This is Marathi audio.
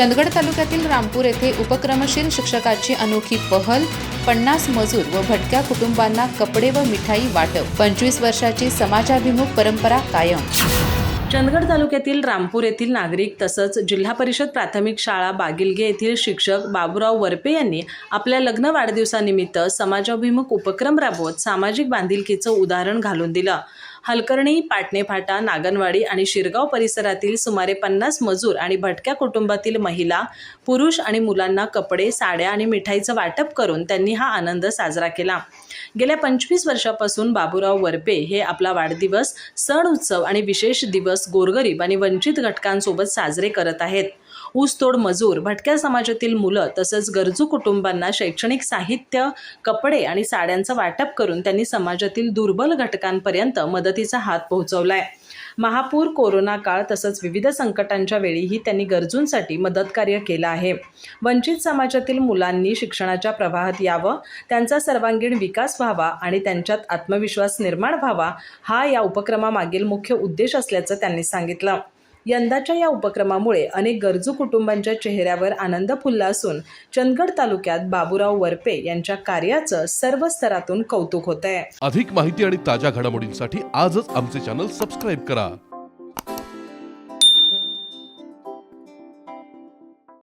चंदगड तालुक्यातील रामपूर येथे उपक्रमशील शिक्षकाची अनोखी पहल, 50 मजूर व भटक्या कुटुंबांना कपडे व मिठाई वाटप, 25 वर्षाची समाजाभिमुख परंपरा कायम। चंदगड तालुक्यातील रामपूर येथील नागरिक तसंच जिल्हा परिषद प्राथमिक शाळा बागिलगे येथील शिक्षक बाबूराव वरपे यांनी आपल्या लग्न वाढदिवसानिमित्त समाजाभिमुख उपक्रम राबवत सामाजिक बांधिलकीचं उदाहरण घालून दिलं। हलकर्णी, पाटणेफाटा, नागनवाडी आणि शिरगाव परिसरातील सुमारे 50 मजूर आणि भटक्या कुटुंबातील महिला, पुरुष आणि मुलांना कपडे, साड्या आणि मिठाईचं वाटप करून त्यांनी हा आनंद साजरा केला। गेल्या 25 वर्षापासून बाबूराव वरपे हे आपला वाढदिवस, सण उत्सव आणि विशेष दिवस गोरगरीब आणि वंचित घटकांसोबत साजरे करत आहेत। ऊसतोड मजूर, भटक्या समाजातील मुलं तसंच गरजू कुटुंबांना शैक्षणिक साहित्य, कपडे आणि साड्यांचं वाटप करून त्यांनी समाजातील दुर्बल घटकांपर्यंत मदतीचा हात पोहोचवलाय। महापूर, कोरोना काळ तसंच विविध संकटांच्या वेळीही त्यांनी गरजूंसाठी मदतकार्य केलं आहे। वंचित समाजातील मुलांनी शिक्षणाच्या प्रवाहात यावं, त्यांचा सर्वांगीण विकास व्हावा आणि त्यांच्यात आत्मविश्वास निर्माण व्हावा, हा या उपक्रमामागील मुख्य उद्देश असल्याचं त्यांनी सांगितलं। यंदाच्या या उपक्रमामुळे अनेक गरजू कुटुंबांच्या चेहऱ्यावर आनंद फुलला असून चंदगड तालुक्यात बाबूराव वरपे यांच्या कार्याचं सर्व स्तरातून कौतुक होतंय। अधिक माहिती आणि ताज्या घडामोडींसाठी आजच आमचे चॅनल सबस्क्राइब करा।